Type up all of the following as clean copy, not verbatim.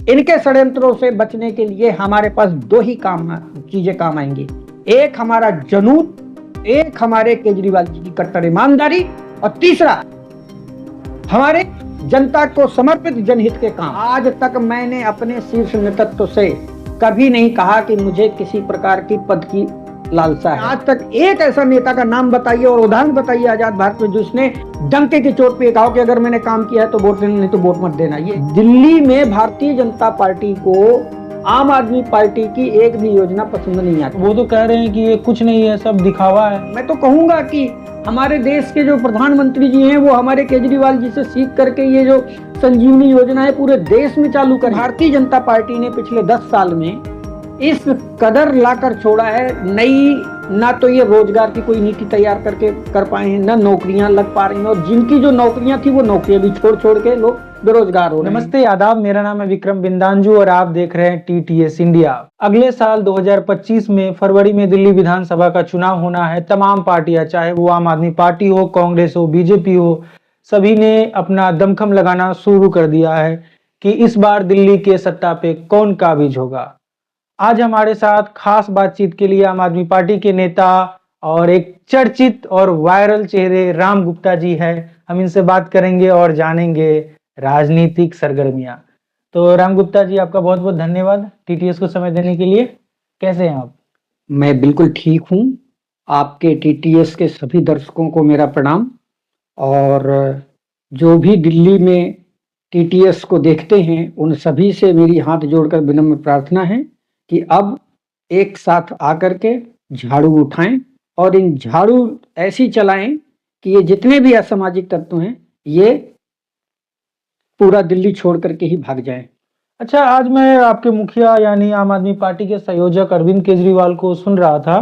इनके षड्यंत्रों से बचने के लिए हमारे पास दो ही चीजें काम आएंगी। एक हमारा जुनून, एक हमारे केजरीवाल जी की कट्टर ईमानदारी, और तीसरा हमारे जनता को समर्पित जनहित के काम। आज तक मैंने अपने शीर्ष नेतृत्व से कभी नहीं कहा कि मुझे किसी प्रकार की पद की लालसा है। आज तक एक ऐसा नेता का नाम बताइए और उदाहरण बताइए आजाद भारत में जिसने डंके की चोट पे कहा कि अगर मैंने काम किया है तो वोट देना, नहीं तो वोट मत देना। ये दिल्ली में भारतीय जनता पार्टी को आम आदमी पार्टी की एक भी योजना पसंद नहीं आती। वो तो कह रहे हैं कि ये कुछ नहीं है, सब दिखावा है। मैं तो कहूंगा कि हमारे देश के जो प्रधानमंत्री जी हैं वो हमारे केजरीवाल जी से सीख करके ये जो संजीवनी योजना है पूरे देश में चालू कर। भारतीय जनता पार्टी ने पिछले 10 साल में इस कदर लाकर छोड़ा है, नई ना तो ये रोजगार की कोई नीति तैयार करके कर पाए हैं, ना नौकरियां लग पा रही हैं, और जिनकी जो नौकरियां थी वो नौकरियां भी छोड़ के लोग बेरोजगार हो रहे हैं। नमस्ते, आदाब। मेरा नाम है विक्रम बिंदांजू और आप देख रहे हैं टीटीएस इंडिया। अगले साल 2025 में फरवरी में दिल्ली विधानसभा का चुनाव होना है। तमाम पार्टियां, चाहे वो आम आदमी पार्टी हो, कांग्रेस हो, बीजेपी हो, सभी ने अपना दमखम लगाना शुरू कर दिया है कि इस बार दिल्ली के सत्ता पे कौन काबिज होगा। आज हमारे साथ खास बातचीत के लिए आम आदमी पार्टी के नेता और एक चर्चित और वायरल चेहरे राम गुप्ता जी है। हम इनसे बात करेंगे और जानेंगे राजनीतिक सरगर्मियां। तो राम गुप्ता जी, आपका बहुत बहुत धन्यवाद टीटीएस को समय देने के लिए। कैसे हैं आप? मैं बिल्कुल ठीक हूँ। आपके टीटीएस के सभी दर्शकों को मेरा प्रणाम, और जो भी दिल्ली में टीटीएस को देखते हैं उन सभी से मेरी हाथ जोड़कर विनम्र प्रार्थना है कि अब एक साथ आकर के झाड़ू उठाएं और इन झाड़ू ऐसी चलाएं कि ये जितने भी असामाजिक तत्व हैं ये पूरा दिल्ली छोड़ करके ही भाग जाएं। अच्छा, आज मैं आपके मुखिया यानी आम आदमी पार्टी के संयोजक अरविंद केजरीवाल को सुन रहा था,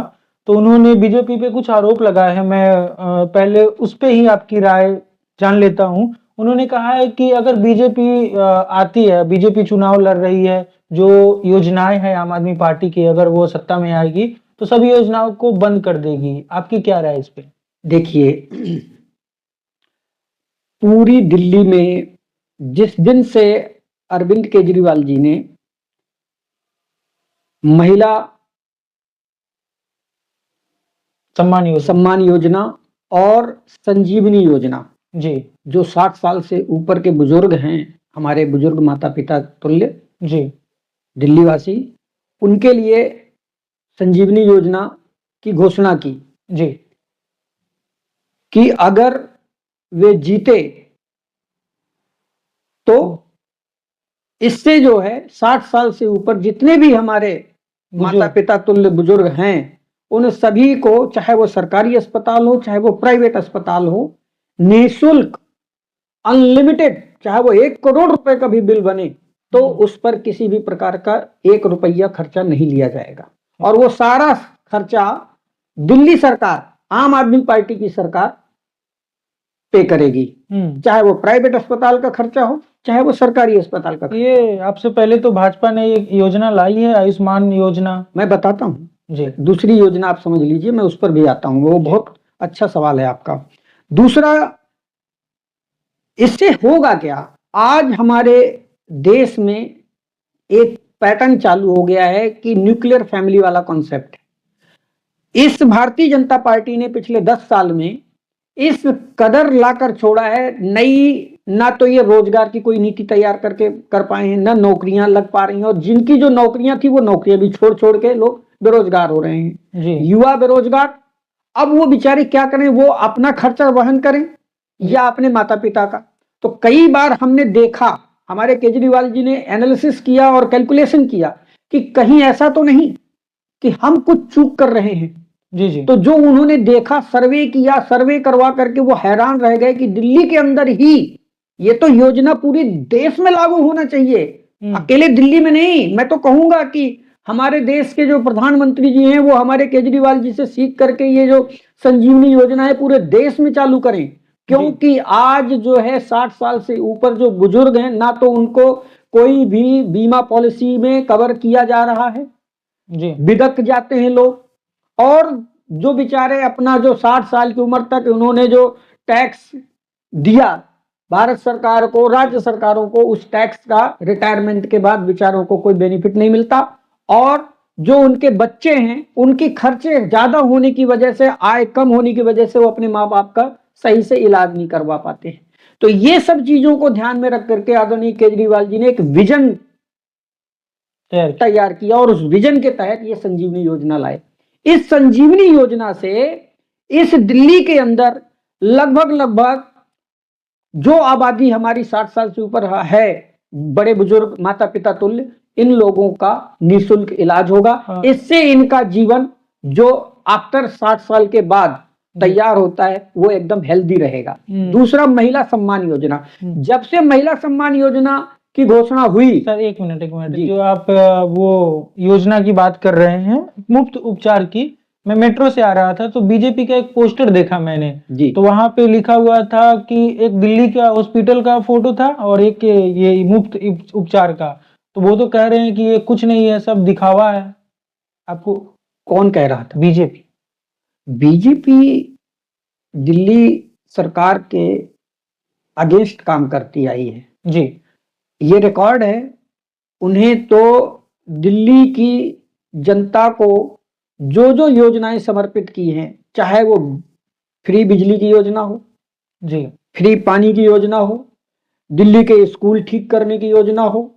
तो उन्होंने बीजेपी पे कुछ आरोप लगाए हैं। मैं पहले उस पे ही आपकी राय जान लेता हूं। उन्होंने कहा है कि अगर बीजेपी आती है, बीजेपी चुनाव लड़ रही है, जो योजनाएं हैं आम आदमी पार्टी की, अगर वो सत्ता में आएगी तो सभी योजनाओं को बंद कर देगी। आपकी क्या राय इस पे? देखिए, पूरी दिल्ली में जिस दिन से अरविंद केजरीवाल जी ने महिला सम्मान योजना और संजीवनी योजना, जी, जो 60 साल से ऊपर के बुजुर्ग हैं, हमारे बुजुर्ग माता पिता तुल्य जी, दिल्ली वासी, उनके लिए संजीवनी योजना की घोषणा की जी, कि अगर वे जीते तो इससे जो है 60 साल से ऊपर जितने भी हमारे माता पिता तुल्य बुजुर्ग हैं उन सभी को, चाहे वो सरकारी अस्पताल हो चाहे वो प्राइवेट अस्पताल हो, निःशुल्क अनलिमिटेड, चाहे वो 1 करोड़ रुपए का भी बिल बने तो उस पर किसी भी प्रकार का 1 रुपया खर्चा नहीं लिया जाएगा। और वो सारा खर्चा दिल्ली सरकार, आम आदमी पार्टी की सरकार पे करेगी, चाहे वो प्राइवेट अस्पताल का खर्चा हो चाहे वो सरकारी अस्पताल का। ये आपसे पहले तो भाजपा ने एक योजना लाई है, आयुष्मान योजना। मैं बताता हूँ जी, दूसरी योजना आप समझ लीजिए, मैं उस पर भी आता हूँ। वो बहुत अच्छा सवाल है आपका। दूसरा, इससे होगा क्या? आज हमारे देश में एक पैटर्न चालू हो गया है कि न्यूक्लियर फैमिली वाला कॉन्सेप्ट। इस भारतीय जनता पार्टी ने पिछले 10 साल में इस कदर लाकर छोड़ा है, नई ना तो ये रोजगार की कोई नीति तैयार करके कर पाए हैं, ना नौकरियां लग पा रही हैं, और जिनकी जो नौकरियां थी वो नौकरियां भी छोड़ के लोग बेरोजगार हो रहे हैं। जी, युवा बेरोजगार। अब वो बेचारे क्या करें? वो अपना खर्चा वहन करें या अपने माता पिता का? तो कई बार हमने देखा, हमारे केजरीवाल जी ने एनालिसिस किया और कैलकुलेशन किया कि कहीं ऐसा तो नहीं कि हम कुछ चूक कर रहे हैं। जी, जी, तो जो उन्होंने देखा, सर्वे किया, सर्वे करवा करके वो हैरान रह गए कि दिल्ली के अंदर ही ये तो योजना पूरे देश में लागू होना चाहिए, अकेले दिल्ली में नहीं। मैं तो कहूंगा कि हमारे देश के जो प्रधानमंत्री जी हैं वो हमारे केजरीवाल जी से सीख करके ये जो संजीवनी योजना है पूरे देश में चालू करें, क्योंकि आज जो है 60 साल से ऊपर जो बुजुर्ग हैं, ना तो उनको कोई भी बीमा पॉलिसी में कवर किया जा रहा है, जी, बिदक जाते हैं लोग, और जो बेचारे अपना जो 60 साल की उम्र तक उन्होंने जो टैक्स दिया भारत सरकार को, राज्य सरकारों को उस टैक्स का रिटायरमेंट के बाद बेचारों को कोई बेनिफिट नहीं मिलता, और जो उनके बच्चे हैं उनकी खर्चे ज्यादा होने की वजह से, आय कम होने की वजह से वो अपने माँ बाप का सही से इलाज नहीं करवा पाते हैं। तो ये सब चीजों को ध्यान में रख करके आदरणीय केजरीवाल जी ने एक विजन तैयार किया और उस विजन के तहत ये संजीवनी योजना लाए। इस संजीवनी योजना से इस दिल्ली के अंदर लगभग जो आबादी हमारी 60 साल से ऊपर है, बड़े बुजुर्ग, माता पिता तुल्य, इन लोगों का निःशुल्क इलाज होगा। इससे इनका जीवन जो आफ्टर 60 साल के बाद तैयार होता है वो एकदम हेल्दी रहेगा। दूसरा, महिला सम्मान योजना। जब से महिला सम्मान योजना की घोषणा हुई, सर एक मिनट जो आप वो योजना की बात कर रहे हैं मुफ्त उपचार की, मैं मेट्रो से आ रहा था तो बीजेपी का एक पोस्टर देखा मैंने जी। तो वहां पे लिखा हुआ था कि एक दिल्ली का हॉस्पिटल का फोटो था और एक ये मुफ्त उपचार का, तो वो तो कह रहे हैं कि ये कुछ नहीं है, सब दिखावा है। आपको कौन कह रहा था? बीजेपी। बीजेपी दिल्ली सरकार के अगेंस्ट काम करती आई है जी। ये रिकॉर्ड है। उन्हें तो दिल्ली की जनता को जो जो योजनाएं समर्पित की हैं, चाहे वो फ्री बिजली की योजना हो जी, फ्री पानी की योजना हो, दिल्ली के स्कूल ठीक करने की योजना हो,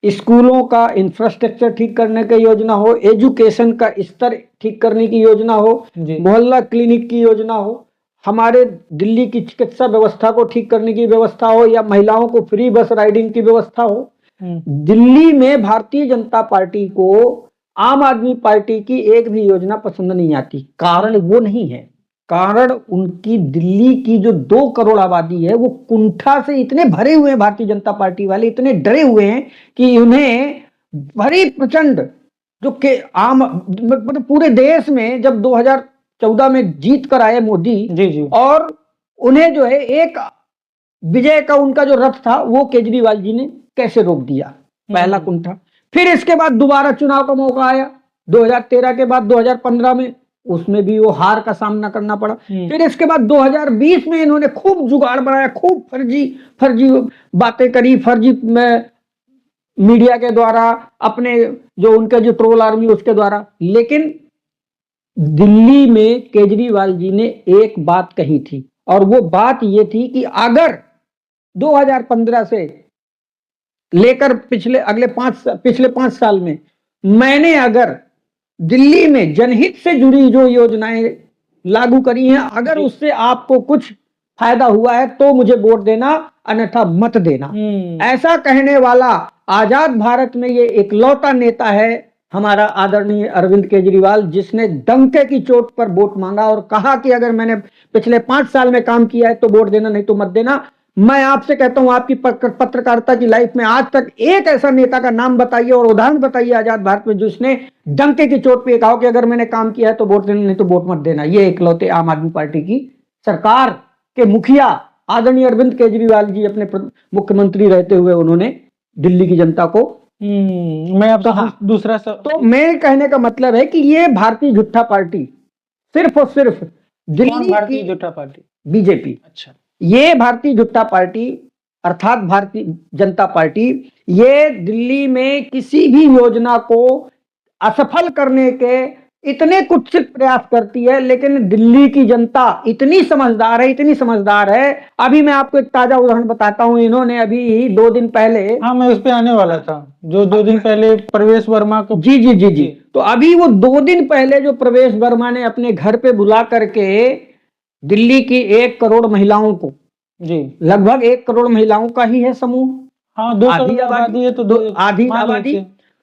स्कूलों का इंफ्रास्ट्रक्चर ठीक करने की योजना हो, एजुकेशन का स्तर ठीक करने की योजना हो, मोहल्ला क्लिनिक की योजना हो, हमारे दिल्ली की चिकित्सा व्यवस्था को ठीक करने की व्यवस्था हो, या महिलाओं को फ्री बस राइडिंग की व्यवस्था हो। दिल्ली में भारतीय जनता पार्टी को आम आदमी पार्टी की एक भी योजना पसंद नहीं आती। कारण वो नहीं है, कारण उनकी दिल्ली की जो 2 करोड़ आबादी है वो कुंठा से इतने भरे हुए हैं, भारतीय जनता पार्टी वाले इतने डरे हुए हैं कि उन्हें भरी प्रचंड जो के आम मतलब पूरे देश में जब 2014 में जीत कर आए मोदी जी, और उन्हें जो है एक विजय का उनका जो रथ था वो केजरीवाल जी ने कैसे रोक दिया, पहला कुंठा। फिर इसके बाद दोबारा चुनाव का मौका आया 2013 के बाद 2015 में, उसमें भी वो हार का सामना करना पड़ा। फिर इसके बाद 2020 में इन्होंने खूब जुगाड़ बनाया, खूब फर्जी बातें करी, फर्जी मीडिया के द्वारा, अपने जो उनका जो ट्रोल आर्मी उसके द्वारा। लेकिन दिल्ली में केजरीवाल जी ने एक बात कही थी और वो बात ये थी कि अगर 2015 से लेकर पिछले 5 साल में मैंने अगर दिल्ली में जनहित से जुड़ी जो योजनाएं लागू करी हैं, अगर उससे आपको कुछ फायदा हुआ है तो मुझे वोट देना, अन्यथा मत देना। ऐसा कहने वाला आजाद भारत में ये इकलौता नेता है हमारा आदरणीय अरविंद केजरीवाल, जिसने डंके की चोट पर वोट मांगा और कहा कि अगर मैंने पिछले 5 साल में काम किया है तो वोट देना, नहीं तो मत देना। मैं आपसे कहता हूं, आपकी पत्रकारिता की लाइफ में आज तक एक ऐसा नेता का नाम बताइए और उदाहरण बताइए आजाद भारत में जिसने डंके की चोट पे कहा कि अगर मैंने काम किया है तो वोट देना, नहीं तो वोट मत देना। ये इकलौते आम आदमी पार्टी की सरकार के मुखिया आदरणीय अरविंद केजरीवाल जी अपने मुख्यमंत्री रहते हुए उन्होंने दिल्ली की जनता को मैं अब दूसरा तो मेरे कहने का मतलब है कि ये भारतीय झूठा पार्टी सिर्फ और सिर्फ दिल्ली भारतीय झूठा पार्टी बीजेपी। अच्छा, ये भारतीय जनता पार्टी अर्थात भारतीय जनता पार्टी ये दिल्ली में किसी भी योजना को असफल करने के इतने कुत्सित प्रयास करती है, लेकिन दिल्ली की जनता इतनी समझदार है। अभी मैं आपको एक ताजा उदाहरण बताता हूं। इन्होंने अभी 2 दिन पहले, हाँ मैं उस पे आने वाला था, जो 2 दिन पहले प्रवेश वर्मा को जी तो अभी वो 2 दिन पहले जो प्रवेश वर्मा ने अपने घर पे बुला करके दिल्ली की 1 करोड़ महिलाओं को, जी लगभग 1 करोड़ महिलाओं का ही है समूह, हाँ 2 करोड़ आबादी है तो आधी आबादी,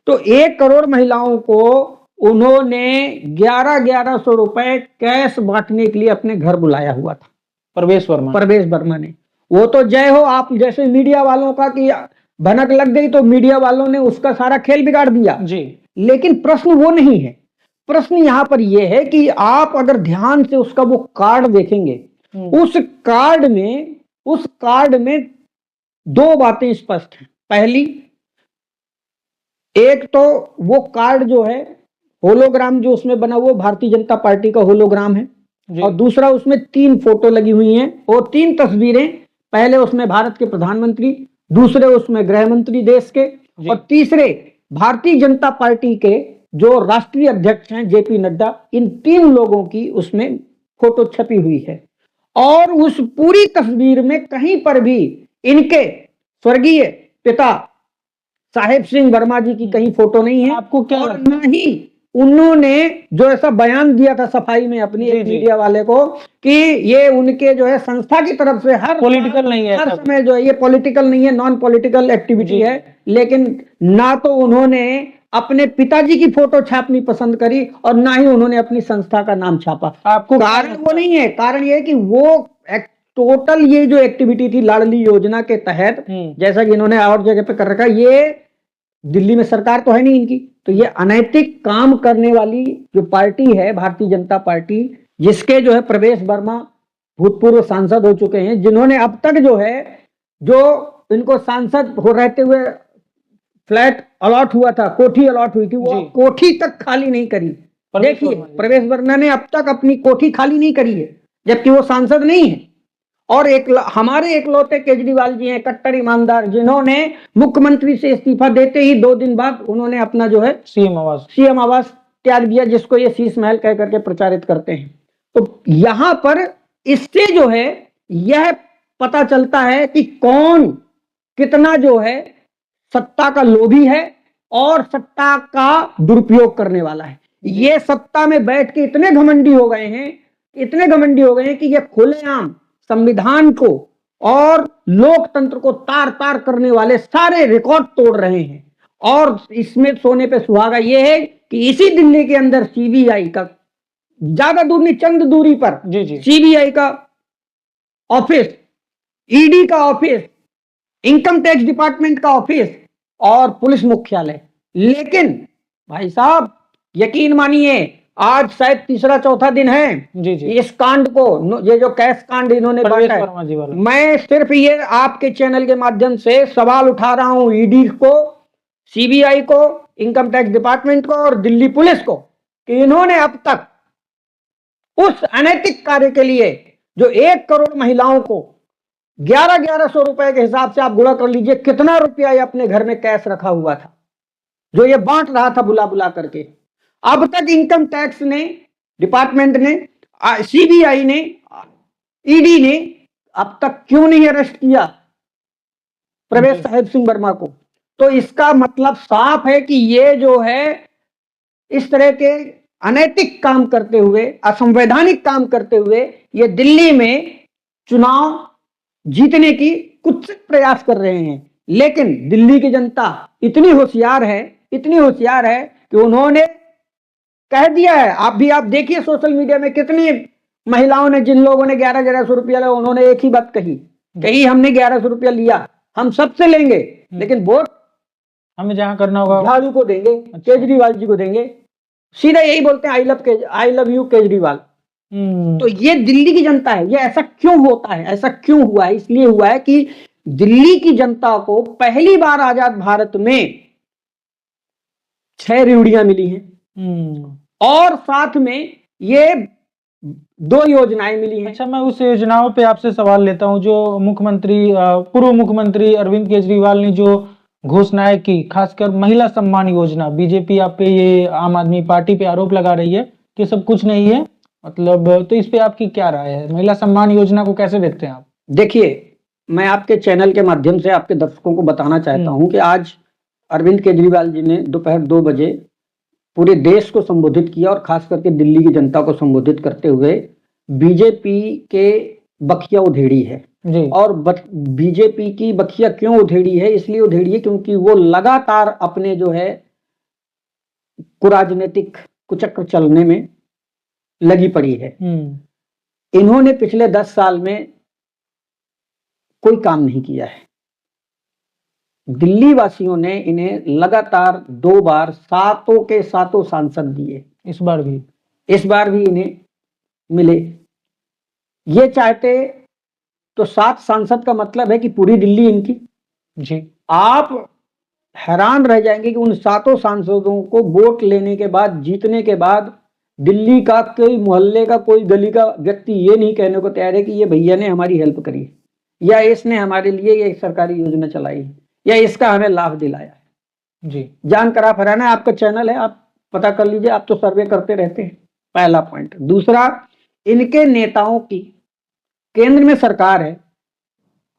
तो 1 करोड़ महिलाओं को उन्होंने 1100 रुपए कैश बांटने के लिए अपने घर बुलाया हुआ था प्रवेश वर्मा ने। वो तो जय हो आप जैसे मीडिया वालों का कि भनक लग गई तो मीडिया वालों ने उसका सारा खेल बिगाड़ दिया जी। लेकिन प्रश्न वो नहीं है, प्रश्न यहां पर यह है कि आप अगर ध्यान से उसका वो कार्ड देखेंगे, उस कार्ड में 2 बातें स्पष्ट हैं। पहली, एक तो वो कार्ड जो है होलोग्राम जो उसमें बना हुआ भारतीय जनता पार्टी का होलोग्राम है, और दूसरा उसमें 3 फोटो लगी हुई हैं और 3 तस्वीरें पहले उसमें भारत के प्रधानमंत्री, दूसरे उसमें गृह मंत्री देश के, और तीसरे भारतीय जनता पार्टी के जो राष्ट्रीय अध्यक्ष हैं जेपी नड्डा, इन 3 लोगों की उसमें फोटो छपी हुई है। और उस पूरी तस्वीर में कहीं पर भी इनके स्वर्गीय पिता साहेब सिंह वर्मा जी की कहीं फोटो नहीं है। आपको क्या और ना ही उन्होंने जो ऐसा बयान दिया था सफाई में अपनी एक मीडिया वाले को कि ये उनके जो है संस्था की तरफ से हर पॉलिटिकल नहीं है, हर समय जो है ये पॉलिटिकल नहीं है, नॉन पॉलिटिकल एक्टिविटी है। लेकिन ना तो उन्होंने अपने पिताजी की फोटो छापनी पसंद करी और ना ही उन्होंने अपनी संस्था का नाम छापा। आपको कारण वो नहीं है, कारण ये है कि वो टोटल ये जो एक्टिविटी थी लाडली योजना के तहत, जैसा कि इन्होंने और जगह पे कर रखा, ये दिल्ली में सरकार तो है नहीं इनकी, तो ये अनैतिक काम करने वाली जो पार्टी है भारतीय जनता पार्टी, जिसके जो है प्रवेश वर्मा भूतपूर्व सांसद हो चुके हैं, जिन्होंने अब तक जो है जो इनको सांसद हो रहते हुए फ्लैट अलॉट हुआ था, कोठी अलॉट हुई थी, वो कोठी तक खाली नहीं करी। देखिए प्रवेश वर्मा ने अब तक अपनी कोठी खाली नहीं करी है, जबकि वो सांसद नहीं है। और हमारे एकलौते केजरीवाल जी हैं कट्टर ईमानदार, जिन्होंने मुख्यमंत्री से इस्तीफा देते ही 2 दिन बाद उन्होंने अपना जो है सीएम आवास त्याग दिया, जिसको ये शीश महल कह करके प्रचारित करते हैं। तो यहां पर इससे जो है यह पता चलता है कि कौन कितना जो है सत्ता का लोभी है और सत्ता का दुरुपयोग करने वाला है। ये सत्ता में बैठ के इतने घमंडी हो गए हैं कि ये खुलेआम संविधान को और लोकतंत्र को तार तार करने वाले सारे रिकॉर्ड तोड़ रहे हैं। और इसमें सोने पे सुहागा यह है कि इसी दिल्ली के अंदर सीबीआई का, ज्यादा दूर नहीं चंद दूरी पर सीबीआई का ऑफिस, ईडी का ऑफिस, इनकम टैक्स डिपार्टमेंट का ऑफिस और पुलिस मुख्यालय। लेकिन भाई साहब यकीन मानिए आज शायद तीसरा चौथा दिन है इस कांड को, ये जो कैश कांड इन्होंने बांटा है। मैं सिर्फ ये आपके चैनल के माध्यम से सवाल उठा रहा हूं ईडी को, सीबीआई को, इनकम टैक्स डिपार्टमेंट को और दिल्ली पुलिस को, कि इन्होंने अब तक उस अनैतिक कार्य के लिए जो 1 करोड़ महिलाओं को 1100 रुपए के हिसाब से आप गुणा कर लीजिए कितना रुपया ये अपने घर में कैश रखा हुआ था, जो ये बांट रहा था बुला बुला करके। अब तक इनकम टैक्स ने, डिपार्टमेंट ने, सीबीआई ने, ईडी ने अब तक क्यों नहीं अरेस्ट किया प्रवेश साहेब सिंह वर्मा को? तो इसका मतलब साफ है कि ये जो है इस तरह के अनैतिक काम करते हुए, असंवैधानिक काम करते हुए ये दिल्ली में चुनाव जीतने की कुत्सित प्रयास कर रहे हैं। लेकिन दिल्ली की जनता इतनी होशियार है कि उन्होंने कह दिया है। आप देखिए सोशल मीडिया में कितनी महिलाओं ने, जिन लोगों ने 1100 रुपया लिया, उन्होंने एक ही बात कही हमने 1100 रुपया लिया, हम सबसे लेंगे, लेकिन वोट हमें जहां करना होगा झाड़ू को देंगे, केजरीवाल जी को देंगे। सीधा यही बोलते हैं आई लव यू केजरीवाल। तो ये दिल्ली की जनता है। ये ऐसा क्यों होता है, ऐसा क्यों हुआ है? इसलिए हुआ है कि दिल्ली की जनता को पहली बार आजाद भारत में 6 रिवड़ियां मिली हैं और साथ में ये 2 योजनाएं मिली हैं। अच्छा, मैं उस योजनाओं पे आपसे सवाल लेता हूं जो पूर्व मुख्यमंत्री अरविंद केजरीवाल ने जो घोषणाएं की, खासकर महिला सम्मान योजना। बीजेपी आप पे, ये आम आदमी पार्टी पे आरोप लगा रही है कि सब कुछ नहीं है, मतलब, तो इस पे आपकी क्या राय है? महिला सम्मान योजना को कैसे देखते हैं आप? देखिए, मैं आपके चैनल के माध्यम से आपके दर्शकों को बताना चाहता हूं कि आज अरविंद केजरीवाल जी ने दोपहर 2 बजे पूरे देश को संबोधित किया और खास करके दिल्ली की जनता को संबोधित करते हुए बीजेपी के बखिया उधेड़ी है जी। और बीजेपी की बखिया क्यों उधेड़ी है? इसलिए उधेड़ी है क्योंकि वो लगातार अपने जो है कुराजनीतिक कुचक्र चलने में लगी पड़ी है। इन्होंने पिछले 10 साल में कोई काम नहीं किया है। दिल्ली वासियों ने इन्हें लगातार 2 बार 7 के 7 सांसद दिए। इस बार भी इन्हें मिले। ये चाहते तो 7 सांसद का मतलब है कि पूरी दिल्ली इनकी। जी। आप हैरान रह जाएंगे कि उन 7 सांसदों को वोट लेने के बाद, जीतने के बाद, दिल्ली का कोई मोहल्ले का, कोई गली का व्यक्ति ये नहीं कहने को तैयार है कि ये भैया ने हमारी हेल्प करी, या इसने हमारे लिए ये सरकारी योजना चलाई है या इसका हमें लाभ दिलाया है। जी, जानकर आप हैरान है, आपका चैनल है, आप पता कर लीजिए, आप तो सर्वे करते रहते हैं। पहला पॉइंट। दूसरा, इनके नेताओं की केंद्र में सरकार है,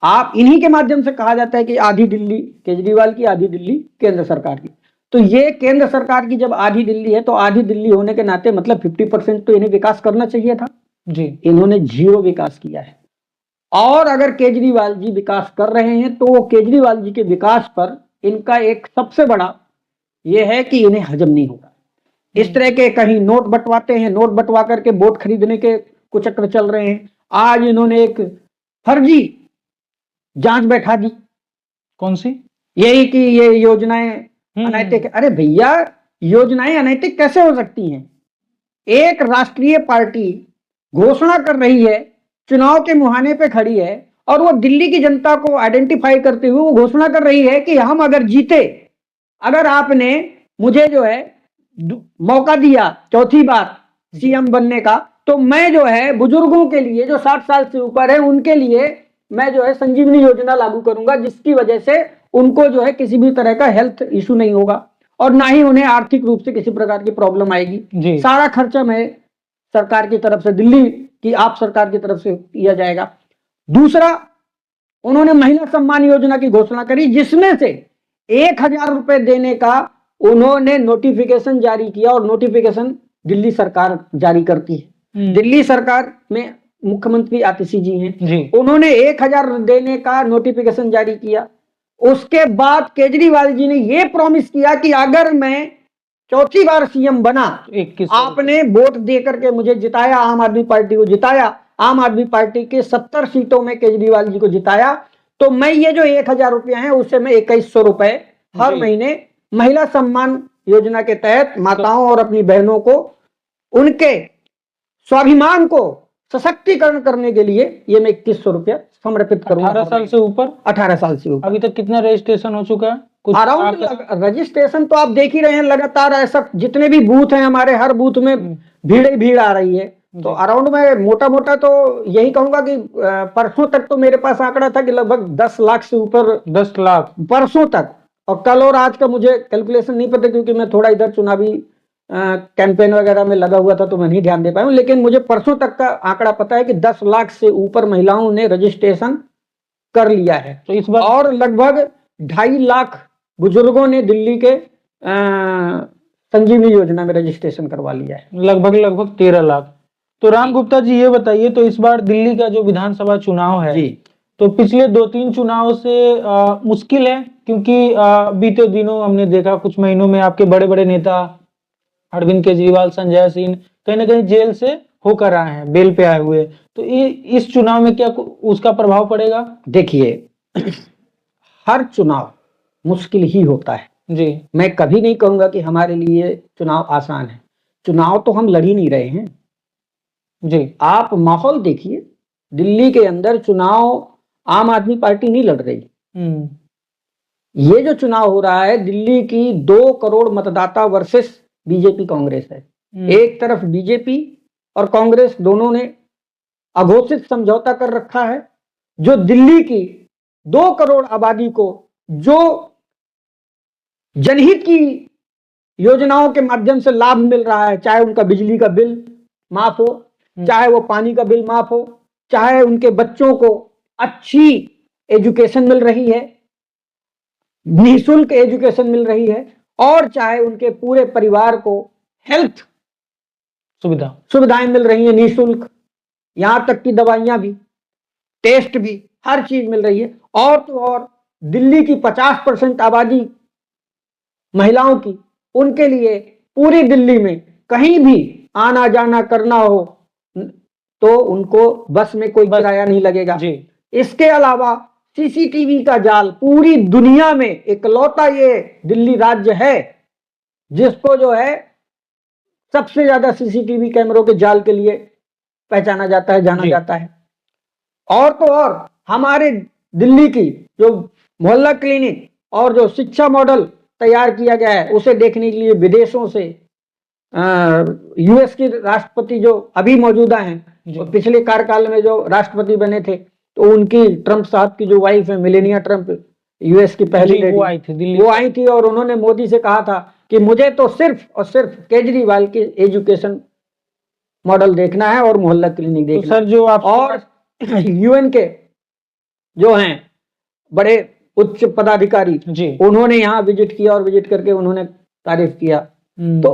आप इन्हीं के माध्यम से कहा जाता है कि आधी दिल्ली केजरीवाल की, आधी दिल्ली केंद्र सरकार की। तो ये केंद्र सरकार की जब आधी दिल्ली है तो आधी दिल्ली होने के नाते मतलब 50% तो इन्हें विकास करना चाहिए था। जी, इन्होंने 0 विकास किया है। और अगर केजरीवाल जी विकास कर रहे हैं तो वो केजरीवाल जी के विकास पर इनका एक सबसे बड़ा ये है कि इन्हें हजम नहीं होगा। इस तरह के कहीं नोट बंटवाते हैं, नोट बंटवा करके वोट खरीदने के कुछ चक्र चल रहे हैं। आज इन्होंने एक फर्जी जांच बैठा दी। कौन सी? यही कि ये योजनाएं अनैतिक। अरे भैया, योजनाएं अनैतिक कैसे हो सकती हैं? एक राष्ट्रीय पार्टी घोषणा कर रही है, चुनाव के मुहाने पे खड़ी है और वो दिल्ली की जनता को आइडेंटिफाई करते हुए वो घोषणा कर रही है कि हम अगर जीते, अगर आपने मुझे जो है मौका दिया चौथी बार सीएम बनने का, तो मैं जो है बुजुर्गों के लिए जो 60 साल से ऊपर है उनके लिए मैं जो है संजीवनी योजना लागू करूंगा, जिसकी वजह से उनको जो है किसी भी तरह का हेल्थ इशू नहीं होगा और ना ही उन्हें आर्थिक रूप से किसी प्रकार की प्रॉब्लम आएगी। सारा खर्चा मैं सरकार की तरफ से, दिल्ली की आप सरकार की तरफ से किया जाएगा। दूसरा, उन्होंने महिला सम्मान योजना की घोषणा करी, जिसमें से 1000 रुपए देने का उन्होंने नोटिफिकेशन जारी किया और नोटिफिकेशन दिल्ली सरकार जारी करती है। दिल्ली सरकार में मुख्यमंत्री आतिशी जी हैं, उन्होंने 1000 देने का नोटिफिकेशन जारी किया। उसके बाद केजरीवाल जी ने यह प्रॉमिस किया कि अगर मैं चौथी बार सीएम बना, आपने वोट दे करके मुझे जिताया, आम आदमी पार्टी को जिताया, आम आदमी पार्टी के 70 सीटों में केजरीवाल जी को जिताया, तो मैं ये जो 1000 रुपया है उससे मैं 2100 रुपए हर महीने महिला सम्मान योजना के तहत माताओं और अपनी बहनों को उनके स्वाभिमान को सशक्तिकरण करने के लिए ये मैं 2100 रुपया समर्पित करूंगा। 18 साल से ऊपर? 18 साल से ऊपर। अभी तक कितना रजिस्ट्रेशन हो चुका है? कुछ अराउंड रजिस्ट्रेशन तो आप देख ही रहे हैं, लगातार ऐसा जितने भी बूथ हैं हमारे, हर बूथ में भीड़ ही भीड़ आ रही है। तो अराउंड में मोटा मोटा तो यही कहूंगा कि परसों तक तो मेरे पास आंकड़ा था कि लगभग 10 लाख से ऊपर, 10 लाख परसों तक। और कल और आज का मुझे कैलकुलेशन नहीं पता क्योंकि मैं थोड़ा इधर चुनावी कैंपेन वगैरह में लगा हुआ था तो मैं नहीं ध्यान दे पाया हूं, लेकिन मुझे परसों तक का आंकड़ा पता है कि 10 लाख से ऊपर महिलाओं ने रजिस्ट्रेशन कर लिया है। तो इस बार और लगभग 2.5 लाख बुजुर्गों ने दिल्ली के संजीवनी योजना में रजिस्ट्रेशन करवा लिया है। लगभग 13 लाख। तो राम गुप्ता जी ये बताइए, तो इस बार दिल्ली का जो विधानसभा चुनाव है जी, तो पिछले 2-3 चुनाव से मुश्किल है, क्योंकि बीते दिनों हमने देखा, कुछ महीनों में आपके बड़े बड़े नेता अरविंद केजरीवाल, संजय सिंह कहीं ना कहीं जेल से होकर आए हैं, बेल पे आए हुए। तो इस चुनाव में क्या उसका प्रभाव पड़ेगा? देखिए, हर चुनाव मुश्किल ही होता है जी। मैं कभी नहीं कहूंगा कि हमारे लिए चुनाव आसान है। चुनाव तो हम लड़ ही नहीं रहे हैं जी। आप माहौल देखिए, दिल्ली के अंदर चुनाव आम आदमी पार्टी नहीं लड़ रही। ये जो चुनाव हो रहा है, दिल्ली की 2 करोड़ मतदाता वर्सेस बीजेपी कांग्रेस है। एक तरफ बीजेपी और कांग्रेस दोनों ने अघोषित समझौता कर रखा है, जो दिल्ली की 2 करोड़ आबादी को जो जनहित की योजनाओं के माध्यम से लाभ मिल रहा है, चाहे उनका बिजली का बिल माफ हो, चाहे वो पानी का बिल माफ हो, चाहे उनके बच्चों को अच्छी एजुकेशन मिल रही है, निःशुल्क एजुकेशन मिल रही है, और चाहे उनके पूरे परिवार को हेल्थ सुविधाएं मिल रही है निःशुल्क, यहां तक कि दवाइयां भी, टेस्ट भी, हर चीज मिल रही है। और तो और दिल्ली की 50% आबादी महिलाओं की, उनके लिए पूरी दिल्ली में कहीं भी आना जाना करना हो तो उनको बस में कोई किराया नहीं लगेगा जी। इसके अलावा सीसीटीवी का जाल, पूरी दुनिया में इकलौता ये दिल्ली राज्य है जिसको जो है सबसे ज्यादा सीसीटीवी कैमरों के जाल के लिए पहचाना जाता है, जाना जाता है। और तो और हमारे दिल्ली की जो मोहल्ला क्लिनिक और जो शिक्षा मॉडल तैयार किया गया है, उसे देखने के लिए विदेशों से यूएस के राष्ट्रपति जो अभी मौजूदा हैं, पिछले कार्यकाल में जो राष्ट्रपति बने थे, तो उनकी ट्रम्प साहब की जो वाइफ है मिलेनिया ट्रम्प, यूएस की पहली जी, लेडी, वो आई थी दिल्ली। वो आई थी और उन्होंने मोदी से कहा था कि मुझे तो सिर्फ और सिर्फ केजरीवाल के एजुकेशन मॉडल देखना है और मोहल्ला क्लिनिक तो देखना सर जो आप और यूएन के जो हैं बड़े उच्च पदाधिकारी, जी, उन्होंने यहाँ विजिट किया और विजिट करके उन्होंने तारीफ किया। तो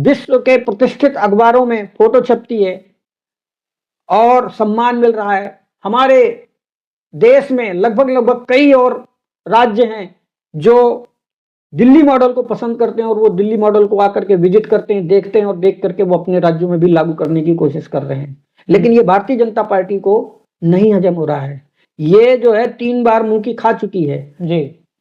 विश्व के प्रतिष्ठित अखबारों में फोटो छपती है और सम्मान मिल रहा है। हमारे देश में लगभग लगभग कई और राज्य हैं जो दिल्ली मॉडल को पसंद करते हैं और वो दिल्ली मॉडल को आकर के विजिट करते हैं, देखते हैं और देख करके वो अपने राज्यों में भी लागू करने की कोशिश कर रहे हैं। लेकिन ये भारतीय जनता पार्टी को नहीं हजम हो रहा है। ये जो है 3 बार मुंह की खा चुकी है जी,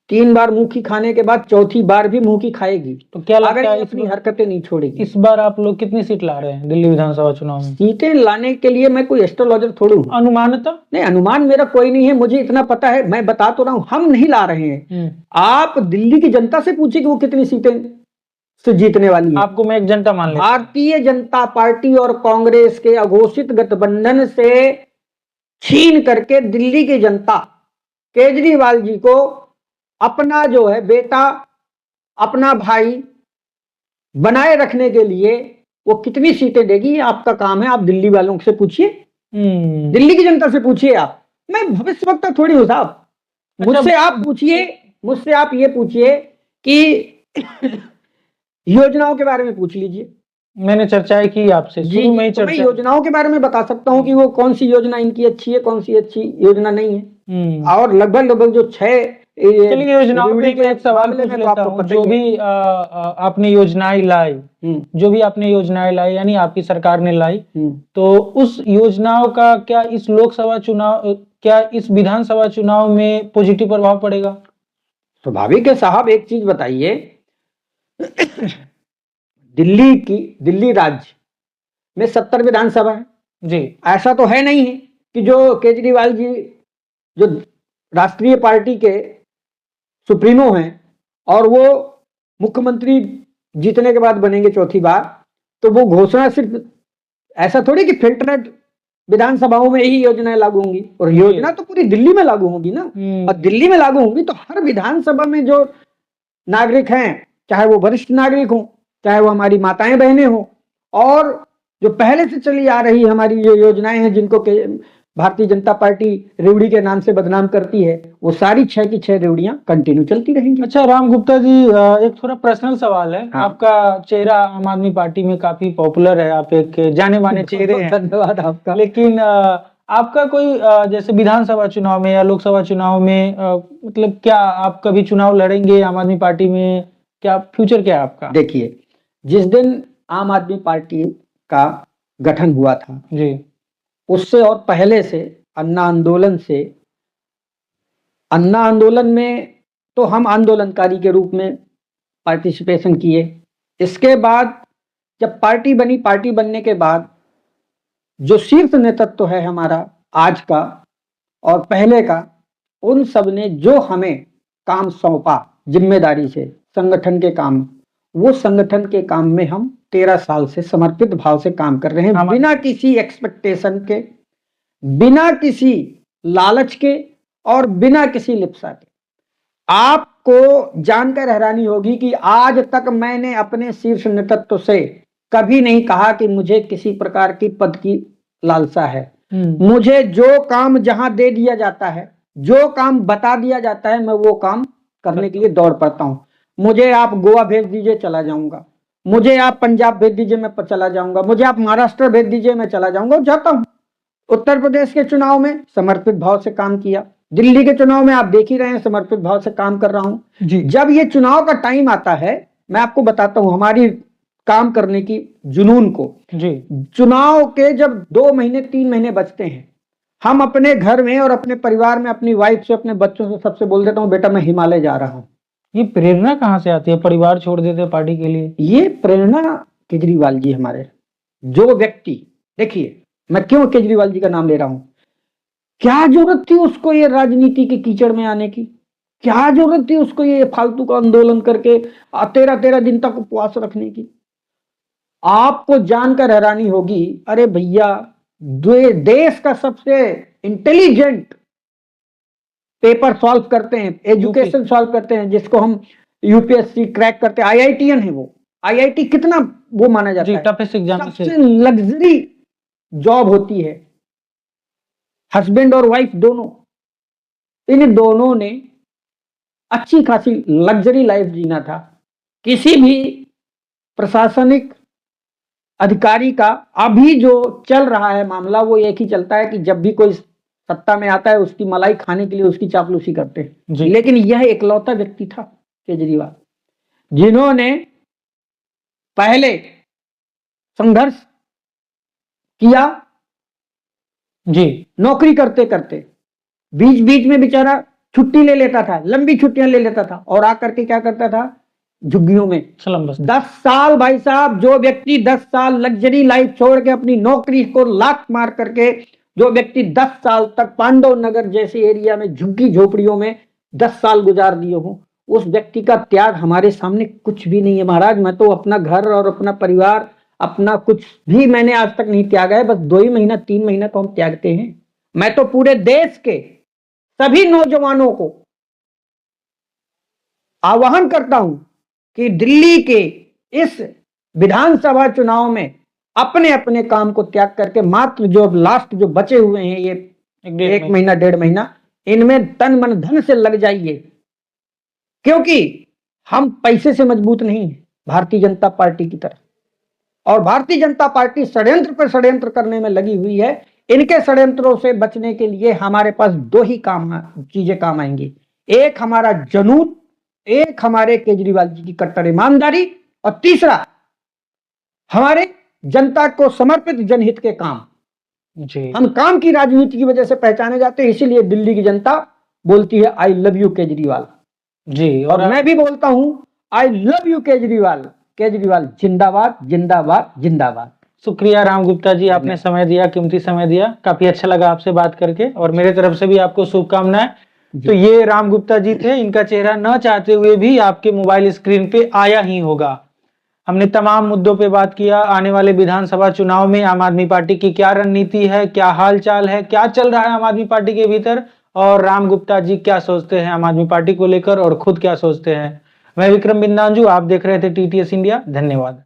3 बार मुंह की खाने के बाद चौथी बार भी मुंह की खाएगी। तो क्या अगर लगता है ये अपनी हरकतें नहीं छोड़ेगी। इस बार आप लोग कितनी सीट ला रहे हैं दिल्ली विधानसभा चुनाव में? सीटें लाने के लिए मैं कोई एस्ट्रोलॉजर थोड़ी हूँ। अनुमानतः नहीं, अनुमान मेरा कोई नहीं है, मुझे इतना पता है, मैं बता तो रहा हूँ, हम नहीं ला रहे हैं। आप दिल्ली की जनता से पूछिए कि वो कितनी सीटें से जीतने वाली है। आपको मैं एक जनता मान लेता हूं। भारतीय जनता पार्टी और कांग्रेस के अघोषित गठबंधन से छीन करके दिल्ली की जनता केजरीवाल जी को अपना जो है बेटा, अपना भाई बनाए रखने के लिए वो कितनी सीटें देगी, ये आपका काम है। आप दिल्ली वालों से पूछिए, दिल्ली की जनता से पूछिए। आप, मैं भविष्यवक्ता थोड़ी हूं साहब। मुझसे आप पूछिए, मुझसे आप ये पूछिए कि योजनाओं के बारे में पूछ लीजिए। मैंने चर्चाएं की आपसे शुरू में ही तो मैं योजनाओं के बारे में बता सकता हूं कि वो कौन सी योजना इनकी अच्छी है, कौन सी अच्छी योजना नहीं है। और लगभग लगभग जो 6 चलिए योजनाओं पे एक सवाल पूछ लेता हूं। जो भी आपने योजनाएं लाई, जो भी आपने योजनाएं लाई यानी आपकी सरकार ने लाई, तो उस योजनाओं का क्या इस लोकसभा चुनाव, क्या इस विधानसभा चुनाव में पॉजिटिव प्रभाव पड़ेगा? स्वाभाविक है साहब। एक चीज बताइए, दिल्ली राज्य में 70 विधानसभा है जी। ऐसा तो है नहीं है कि जो केजरीवाल जी जो राष्ट्रीय पार्टी के सुप्रीमो हैं और वो मुख्यमंत्री जीतने के बाद बनेंगे चौथी बार, तो वो घोषणा सिर्फ ऐसा थोड़ी कि फिल्टरेड विधानसभाओं में ही योजनाएं लागू होंगी, और योजना तो पूरी दिल्ली में लागू होगी ना। और दिल्ली में लागू होंगी तो हर विधानसभा में जो नागरिक हैं, चाहे वो वरिष्ठ नागरिक हो, चाहे वो हमारी माताएं बहनें हो, और जो पहले से चली आ रही हमारी जो योजनाएं हैं जिनको भारतीय जनता पार्टी रेवड़ी के नाम से बदनाम करती है, वो सारी 6 की 6 रेवड़ियां कंटिन्यू चलती रहेंगी। अच्छा राम गुप्ता जी, एक थोड़ा पर्सनल सवाल है। हाँ। आपका चेहरा आम आदमी पार्टी में काफी पॉपुलर है, आप एक जाने माने चेहरे हैं। धन्यवाद आपका। लेकिन आपका कोई जैसे विधानसभा चुनाव में या लोकसभा चुनाव में मतलब क्या आप कभी चुनाव लड़ेंगे आम आदमी पार्टी में? क्या फ्यूचर क्या है आपका? देखिए, जिस दिन आम आदमी पार्टी का गठन हुआ था जी, उससे और पहले से अन्ना आंदोलन में तो हम आंदोलनकारी के रूप में पार्टिसिपेशन किए। इसके बाद जब पार्टी बनी, पार्टी बनने के बाद जो शीर्ष नेतृत्व है हमारा आज का और पहले का, उन सब ने जो हमें काम सौंपा जिम्मेदारी से संगठन के काम, वो संगठन के काम में हम 13 साल से समर्पित भाव से काम कर रहे हैं, बिना किसी एक्सपेक्टेशन के, बिना किसी लालच के और बिना किसी लिप्सा के। आपको जानकर हैरानी होगी कि आज तक मैंने अपने शीर्ष नेतृत्व से कभी नहीं कहा कि मुझे किसी प्रकार की पद की लालसा है। मुझे जो काम जहां दे दिया जाता है, जो काम बता दिया जाता है, मैं वो काम करने के लिए दौड़ पड़ता हूं। मुझे आप गोवा भेज दीजिए, चला जाऊंगा। मुझे आप पंजाब भेज दीजिए, मैं चला जाऊंगा। मुझे आप महाराष्ट्र भेज दीजिए, मैं चला जाऊंगा और जाता हूं। उत्तर प्रदेश के चुनाव में समर्पित भाव से काम किया, दिल्ली के चुनाव में आप देख ही रहे हैं समर्पित भाव से काम कर रहा हूं जी। जब ये चुनाव का टाइम आता है, मैं आपको बताता हूं हमारी काम करने की जुनून को जी। चुनाव के जब 2 महीने 3 महीने बचते हैं, हम अपने घर में और अपने परिवार में अपनी वाइफ से, अपने बच्चों से सबसे बोल देता हूं, बेटा मैं हिमालय जा रहा हूं। ये प्रेरणा कहां से आती है, परिवार छोड़ देते पार्टी के लिए? ये प्रेरणा केजरीवाल जी हमारे, जो व्यक्ति, देखिए मैं क्यों केजरीवाल जी का नाम ले रहा हूं, क्या जरूरत थी उसको ये राजनीति के कीचड़ में आने की? क्या जरूरत थी उसको ये फालतू का आंदोलन करके 13-13 दिन तक उपवास रखने की? आपको जानकर हैरानी होगी, अरे भैया देश का सबसे इंटेलिजेंट पेपर सॉल्व करते हैं, एजुकेशन सॉल्व करते हैं, जिसको हम यूपीएससी क्रैक करते हैं, आईआईटीएन है वो। आईआईटी कितना वो माना जाता है, टफेस्ट एग्जाम सबसे लग्जरी जॉब होती है। हस्बैंड और वाइफ दोनों, इन दोनों ने अच्छी खासी लग्जरी लाइफ जीना था। किसी भी प्रशासनिक अधिकारी का अभी जो चल रहा है मामला, वो एक ही चलता है कि जब भी कोई सत्ता में आता है उसकी मलाई खाने के लिए उसकी चापलूसी करते हैं। लेकिन यह इकलौता व्यक्ति था केजरीवाल, जिन्होंने पहले संघर्ष किया जी, नौकरी करते करते बीच बीच में बेचारा छुट्टी ले लेता था, लंबी छुट्टियां ले लेता था, और आकर के क्या करता था, झुग्गियों में 10 साल। भाई साहब, जो व्यक्ति 10 साल लग्जरी लाइफ छोड़ के अपनी नौकरी को लात मार करके, जो व्यक्ति 10 साल तक पांडव नगर जैसे एरिया में झुग्गी झोपड़ियों में 10 साल गुजार दिए हो, उस व्यक्ति का त्याग हमारे सामने कुछ भी नहीं है महाराज। मैं तो अपना घर और अपना परिवार, अपना कुछ भी मैंने आज तक नहीं त्यागा है, बस 2 ही महीना 3 महीना तो हम त्यागते हैं। मैं तो पूरे देश के सभी नौजवानों को आह्वान करता हूं कि दिल्ली के इस विधानसभा चुनाव में अपने अपने काम को त्याग करके मात्र जो लास्ट जो बचे हुए हैं, ये 1 महीना 1.5 महीना, इनमें तन मन धन से लग जाइए, क्योंकि हम पैसे से मजबूत नहीं है भारतीय जनता पार्टी की तरह। और भारतीय जनता पार्टी षड्यंत्र पर षड्यंत्र करने में लगी हुई है। इनके षड्यंत्रों से बचने के लिए हमारे पास 2 ही चीजें काम आएंगी। एक हमारा जनून, एक हमारे केजरीवाल जी की कट्टर ईमानदारी, और तीसरा हमारे जनता को समर्पित जनहित के काम जी। हम काम की राजनीति की वजह से पहचाने जाते हैं, इसीलिए दिल्ली की जनता बोलती है I love you Kejriwal ji, और मैं भी बोलता हूं I love you Kejriwal. Kejriwal जिंदाबाद जिंदाबाद जिंदाबाद। शुक्रिया राम गुप्ता जी, आपने समय दिया, कीमती समय दिया, काफी अच्छा लगा आपसे बात करके, और मेरे तरफ से भी आपको शुभकामनाएं। तो ये राम गुप्ता जी थे, इनका चेहरा न चाहते हुए भी आपके मोबाइल स्क्रीन पे आया ही होगा। हमने तमाम मुद्दों पे बात किया, आने वाले विधानसभा चुनाव में आम आदमी पार्टी की क्या रणनीति है, क्या हाल चाल है, क्या चल रहा है आम आदमी पार्टी के भीतर, और राम गुप्ता जी क्या सोचते हैं आम आदमी पार्टी को लेकर और खुद क्या सोचते हैं। मैं विक्रम बिंदांजू, आप देख रहे थे टीटीएस इंडिया। धन्यवाद।